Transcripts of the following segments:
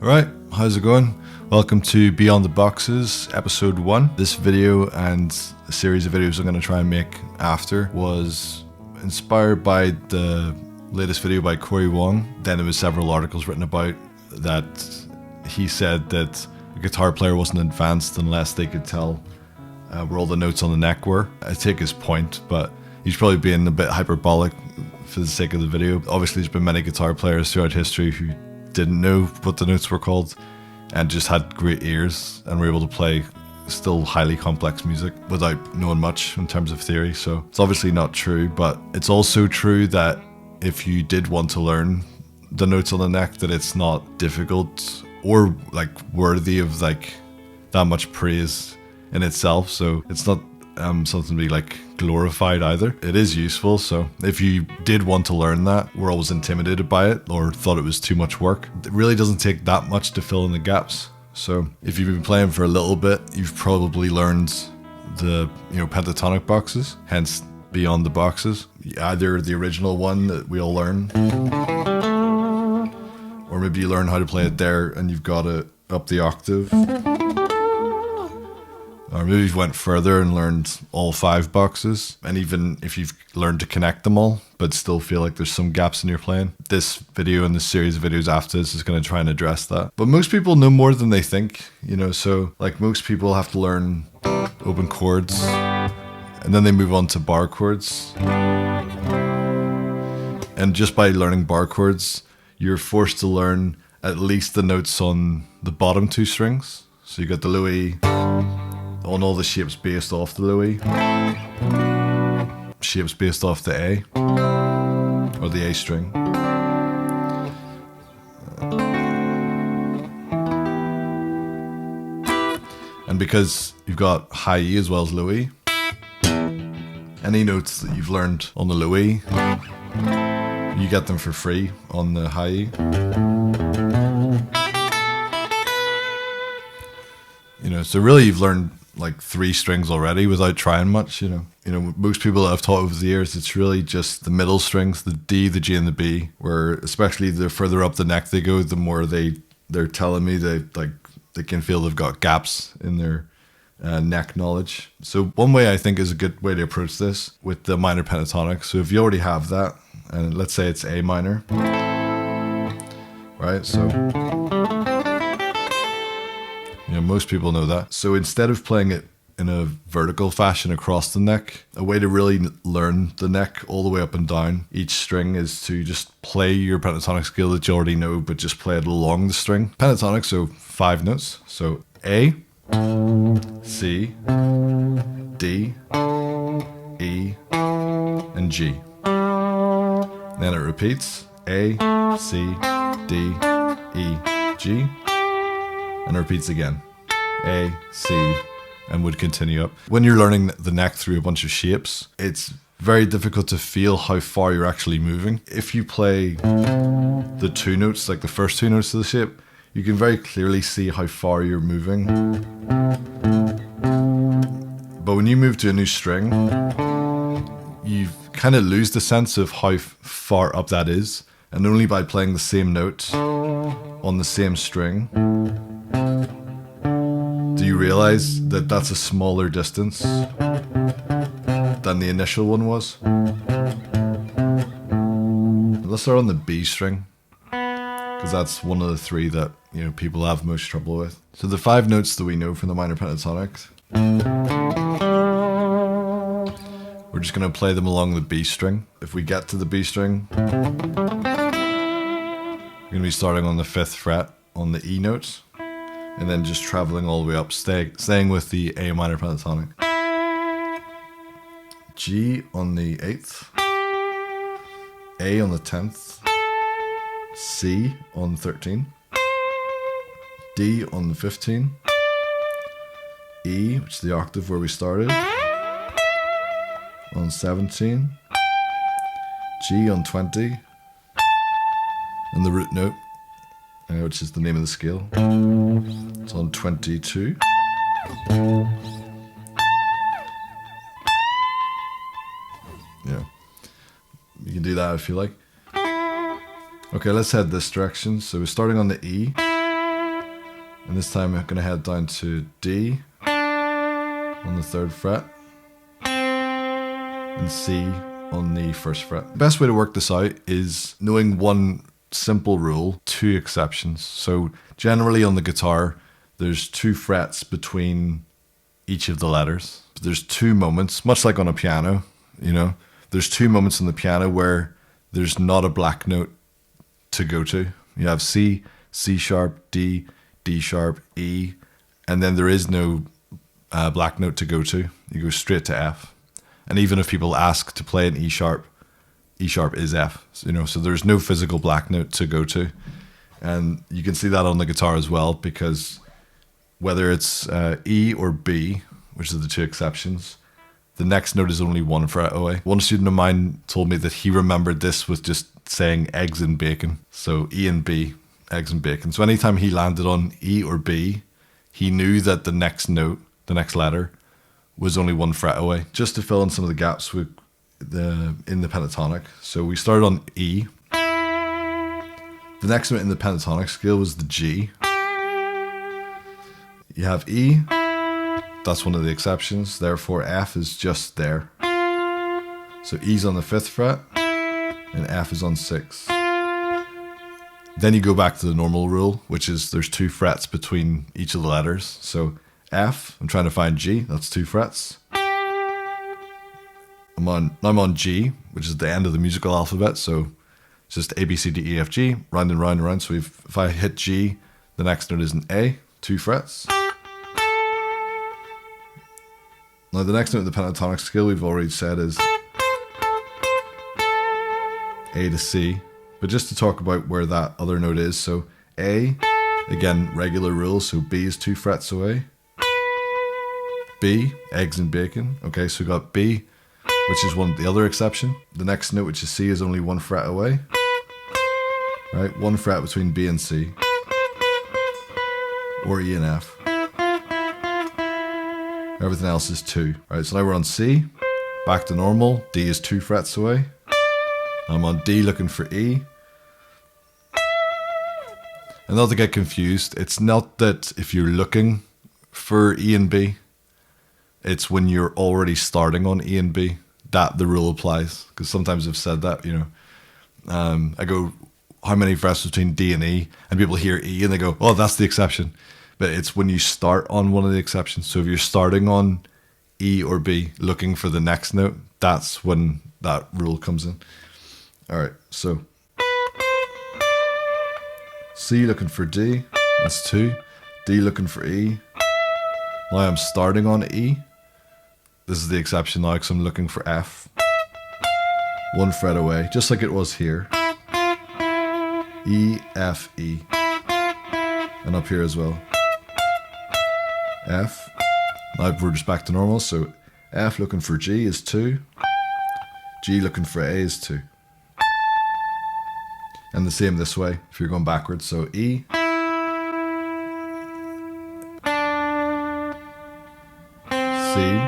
Alright, how's it going? Welcome to Beyond the Boxes, episode 1. This video and a series of videos I'm going to try and make after was inspired by the latest video by Cory Wong. Then there was several articles written about that he said that a guitar player wasn't advanced unless they could tell where all the notes on the neck were. I take his point, but he's probably being a bit hyperbolic for the sake of the video. Obviously there's been many guitar players throughout history who didn't know what the notes were called and just had great ears and were able to play still highly complex music without knowing much in terms of theory. So it's obviously not true, but it's also true that if you did want to learn the notes on the neck, that it's not difficult or like worthy of like that much praise in itself. So it's not something to be like glorified either. It is useful, so if you did want to learn that, were always intimidated by it or thought it was too much work, it really doesn't take that much to fill in the gaps. So if you've been playing for a little bit, you've probably learned the pentatonic boxes, hence Beyond the Boxes. Either the original one that we all learn, or maybe you learn how to play it there and you've got it up the octave. Or maybe you've went further and learned all 5 boxes. And even if you've learned to connect them all, but still feel like there's some gaps in your playing, this video and this series of videos after this is going to try and address that. But most people know more than they think, so like most people have to learn open chords and then they move on to bar chords. And just by learning bar chords, you're forced to learn at least the notes on the bottom 2 strings. So you got the Louis on all the shapes based off the Louis, shapes based off the A, or the A string. And because you've got high E as well as Louis, any notes that you've learned on the Louis, you get them for free on the high E. So really you've learned like 3 strings already without trying much. Most people that I've taught over the years, it's really just the middle strings, the D, the G, and the B, where especially the further up the neck they go, the more they're telling me they can feel they've got gaps in their neck knowledge. So one way I think is a good way to approach this with the minor pentatonic. So if you already have that, and let's say it's A minor, right? So most people know that. So instead of playing it in a vertical fashion across the neck, a way to really learn the neck all the way up and down each string is to just play your pentatonic scale that you already know, but just play it along the string. Pentatonic, so 5 notes. So A, C, D, E, and G. Then it repeats A, C, D, E, G, and it repeats again. A, C, and would continue up. When you're learning the neck through a bunch of shapes, it's very difficult to feel how far you're actually moving. If you play the 2 notes, like the first 2 notes of the shape, you can very clearly see how far you're moving. But when you move to a new string, you kind of lose the sense of how far up that is. And only by playing the same note on the same string do you realize that that's a smaller distance than the initial one was. Let's start on the B string, because that's one of the 3 that people have most trouble with. So the 5 notes that we know from the minor pentatonic, we're just going to play them along the B string. If we get to the B string, we're going to be starting on the 5th fret on the E notes, and then just traveling all the way up, staying with the A minor pentatonic. G on the 8th, A on the 10th, C on 13, D on the 15, E, which is the octave where we started, on 17, G on 20, and the root note, which is the name of the scale, it's on 22. Yeah, you can do that if you like. Okay, let's head this direction. So we're starting on the E, And this time I'm going to head down to D on the 3rd fret and C on the 1st fret. The best way to work this out is knowing one simple rule, 2 exceptions. So generally on the guitar, there's 2 frets between each of the letters. There's 2 moments, much like on a piano, you know, there's 2 moments on the piano where there's not a black note to go to. You have C, C sharp, D, D sharp, E, and then there is no black note to go to. You go straight to F. And even if people ask to play an E sharp is F. So, you know, so there's no physical black note to go to. And you can see that on the guitar as well, because whether it's E or B, which are the 2 exceptions, the next note is only 1 fret away. One student of mine told me that he remembered this with just saying eggs and bacon. So E and B, eggs and bacon. So anytime he landed on E or B, he knew that the next note, the next letter, was only 1 fret away. Just to fill in some of the gaps in the pentatonic. So we started on E. The next note in the pentatonic scale was the G. You have E. That's one of the exceptions. Therefore, F is just there. So E's on the 5th fret and F is on 6. Then you go back to the normal rule, which is there's 2 frets between each of the letters. So F, I'm trying to find G, that's 2 frets. I'm on G, which is the end of the musical alphabet. So it's just A, B, C, D, E, F, G, round and round and round. So if I hit G, the next note is an A, 2 frets. Now the next note in the pentatonic scale we've already said is A to C. But just to talk about where that other note is, so A, again, regular rule, so B is 2 frets away. B, eggs and bacon. Okay, so we got B, which is the other exception. The next note, which is C, is only 1 fret away. Right, 1 fret between B and C. Or E and F. Everything else is 2. Right, so now we're on C, back to normal. D is 2 frets away. I'm on D looking for E. And not to get confused, it's not that if you're looking for E and B, it's when you're already starting on E and B that the rule applies. Because sometimes I've said that, you know, I go, how many frets between D and E? And people hear E and they go, oh, that's the exception. But it's when you start on one of the exceptions. So if you're starting on E or B, looking for the next note, that's when that rule comes in. All right, so C looking for D, that's 2. D looking for E. Now I'm starting on E. This is the exception now because I'm looking for F. 1 fret away, just like it was here. E, F, E. And up here as well. F. Now we're just back to normal, so F looking for G is 2. G looking for A is 2. And the same this way, if you're going backwards, so E. C.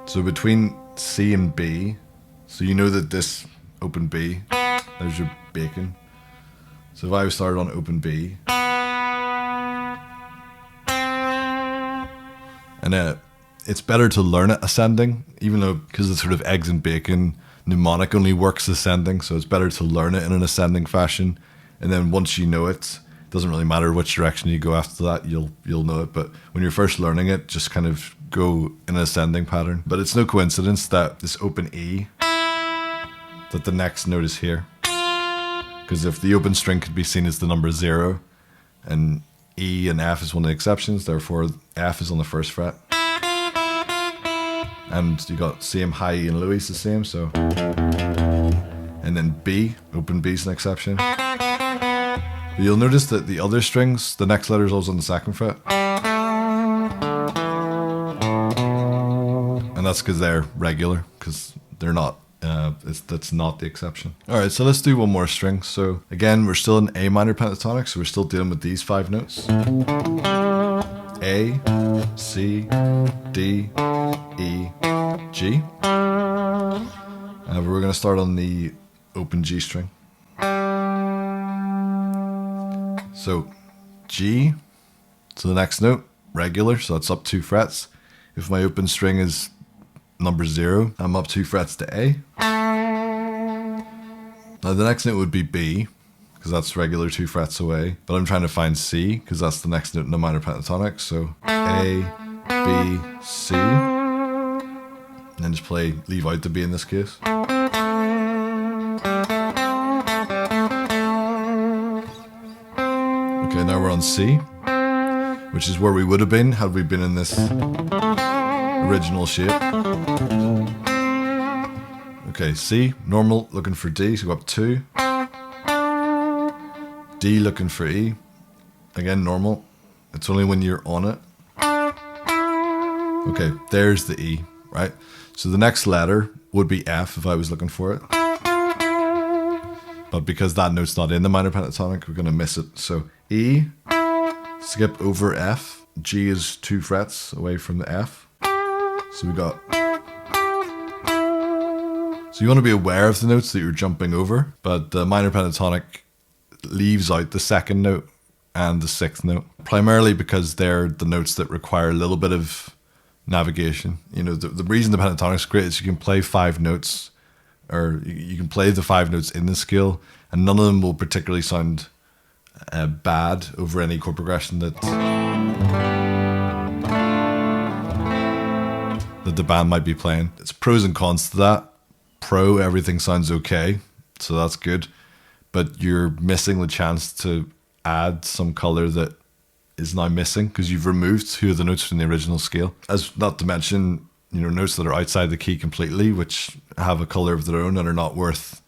So between C and B, so you know that this open B, there's your bacon. So if I started on open B, and it's better to learn it ascending, even though because it's sort of eggs and bacon, mnemonic only works ascending, so it's better to learn it in an ascending fashion. And then once you know it, doesn't really matter which direction you go after that, you'll know it. But when you're first learning it, just kind of go in an ascending pattern. But it's no coincidence that this open E, that the next note is here. Because if the open string could be seen as the number 0, and E and F is one of the exceptions, therefore F is on the 1st fret. And you got same high E and low E is the same, so. And then B, open B is an exception. But you'll notice that the other strings, the next letter is always on the 2nd fret. And that's because they're regular, because they're not, that's not the exception. All right, so let's do one more string. So again, we're still in A minor pentatonic, so we're still dealing with these 5 notes. A, C, D, E, G. We're going to start on the open G string. So G to the next note, regular, so that's up 2 frets. If my open string is number 0, I'm up 2 frets to A. Now the next note would be B, because that's regular 2 frets away, but I'm trying to find C, because that's the next note in the minor pentatonic, so A, B, C, and then just leave out the B in this case. Okay, now we're on C, which is where we would have been had we been in this original shape. Okay, C, normal, looking for D, so go up 2. D, looking for E. Again, normal. It's only when you're on it. Okay, there's the E, right? So the next letter would be F if I was looking for it. But because that note's not in the minor pentatonic, we're going to miss it. So E, skip over F. G is 2 frets away from the F. So we got... So you want to be aware of the notes that you're jumping over, but the minor pentatonic leaves out the 2nd note and the 6th note, primarily because they're the notes that require a little bit of navigation. You know, the reason the pentatonic's great is you can play 5 notes, or you can play the 5 notes in the scale, and none of them will particularly sound bad over any chord progression that the band might be playing. It's pros and cons to that. Pro, everything sounds okay, so that's good, but you're missing the chance to add some color that is now missing because you've removed 2 of the notes from the original scale. As not to mention, you know, notes that are outside the key completely, which have a color of their own and are not worth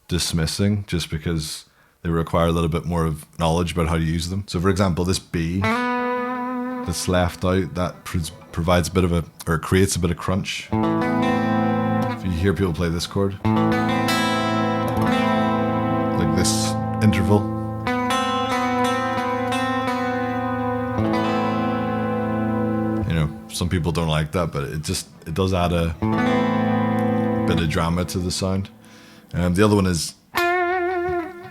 dismissing just because they require a little bit more of knowledge about how to use them. So for example, this B that's left out, that provides a bit of a, or creates a bit of crunch. If you hear people play this chord, like this interval, you know, some people don't like that, but it does add a bit of drama to the sound. The other one is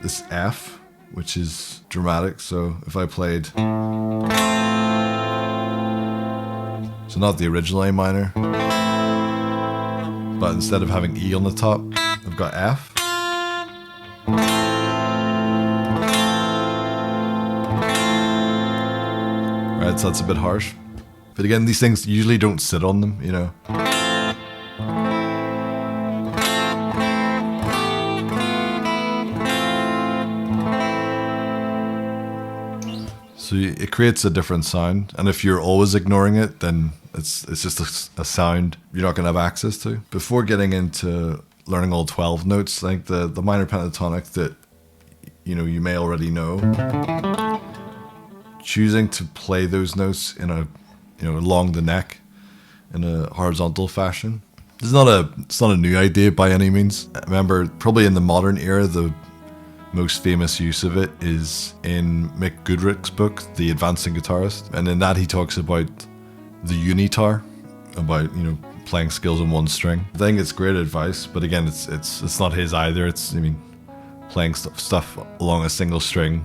this F, which is dramatic. So if I played, so not the original A minor, but instead of having E on the top, I've got F. Right, so that's a bit harsh. But again, these things usually don't sit on them, you know. So it creates a different sound, and if you're always ignoring it, then it's just a sound you're not going to have access to. Before getting into learning all 12 notes, I think the minor pentatonic that you know you may already know, choosing to play those notes in a along the neck in a horizontal fashion. It's not a new idea by any means. I remember probably in the modern era, the most famous use of it is in Mick Goodrick's book, The Advancing Guitarist, and in that he talks about the unitar, about playing scales on one string. I think it's great advice, but again, it's not his either. Playing stuff along a single string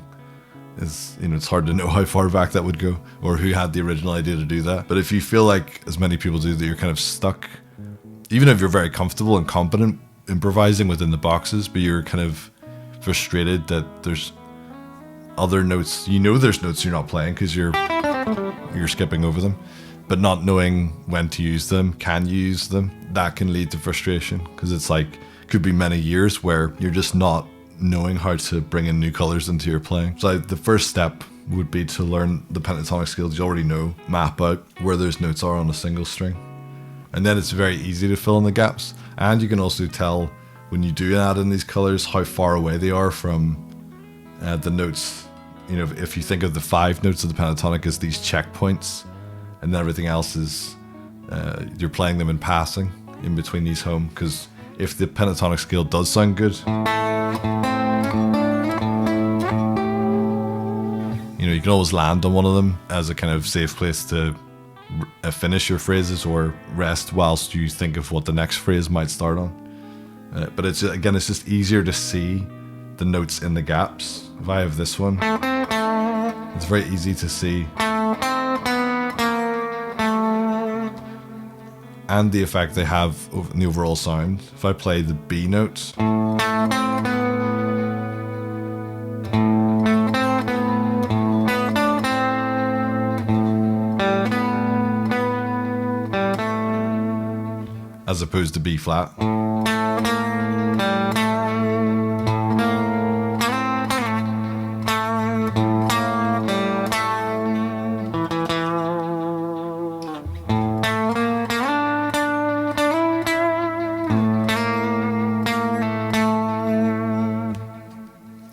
is it's hard to know how far back that would go or who had the original idea to do that. But if you feel like, as many people do, that you're kind of stuck, even if you're very comfortable and competent improvising within the boxes, but you're kind of frustrated that there's other notes, there's notes you're not playing because you're skipping over them, but not knowing when to use them, can you use them, that can lead to frustration because it's like, could be many years where you're just not knowing how to bring in new colors into your playing. So the first step would be to learn the pentatonic scales you already know, map out where those notes are on a single string, and then it's very easy to fill in the gaps. And you can also tell when you do add in these colors how far away they are from the notes. If you think of the 5 notes of the pentatonic as these checkpoints, and then everything else is you're playing them in passing in between these home, because if the pentatonic scale does sound good, you can always land on one of them as a kind of safe place to finish your phrases or rest whilst you think of what the next phrase might start on. But it's just easier to see the notes in the gaps. If I have this one, It's very easy to see. And the effect they have in the overall sound. If I play the B notes, as opposed to B flat.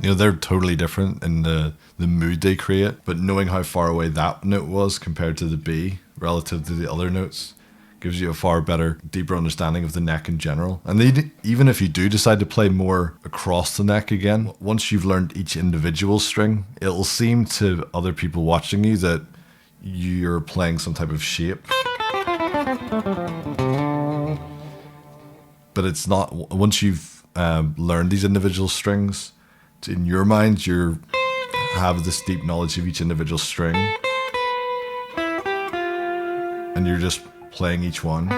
You know, they're totally different in the mood they create, but knowing how far away that note was compared to the B relative to the other notes gives you a far better, deeper understanding of the neck in general. And even if you do decide to play more across the neck again, once you've learned each individual string, it'll seem to other people watching you that you're playing some type of shape. But it's not. Once you've learned these individual strings, in your mind, you have this deep knowledge of each individual string, and you're just playing each one,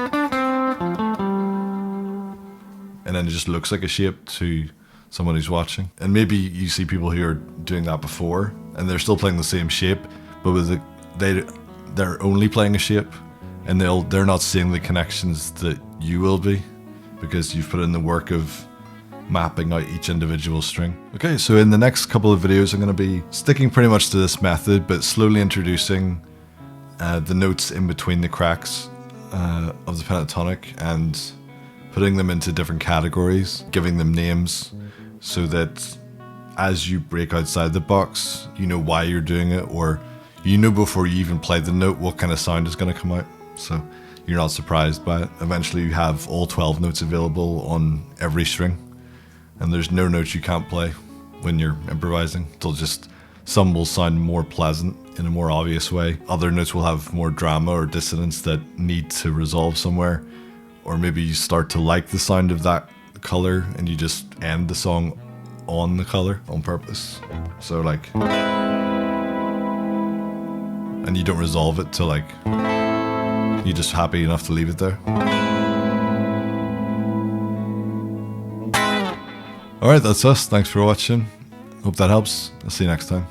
and then it just looks like a shape to someone who's watching. And maybe you see people who are doing that before, and they're still playing the same shape, but with they're only playing a shape, and they're not seeing the connections that you will be, because you've put in the work of mapping out each individual string. Okay, so in the next couple of videos, I'm going to be sticking pretty much to this method, but slowly introducing the notes in between the cracks of the pentatonic and putting them into different categories, giving them names, so that as you break outside the box, you know why you're doing it, or you know before you even play the note what kind of sound is going to come out, so you're not surprised by it. Eventually you have all 12 notes available on every string, and there's no notes you can't play when you're improvising. Some will sound more pleasant in a more obvious way. Other notes will have more drama or dissonance that need to resolve somewhere. Or maybe you start to like the sound of that color and you just end the song on the color on purpose. So like, and you don't resolve it till like, you're just happy enough to leave it there. Alright, that's us. Thanks for watching. Hope that helps. I'll see you next time.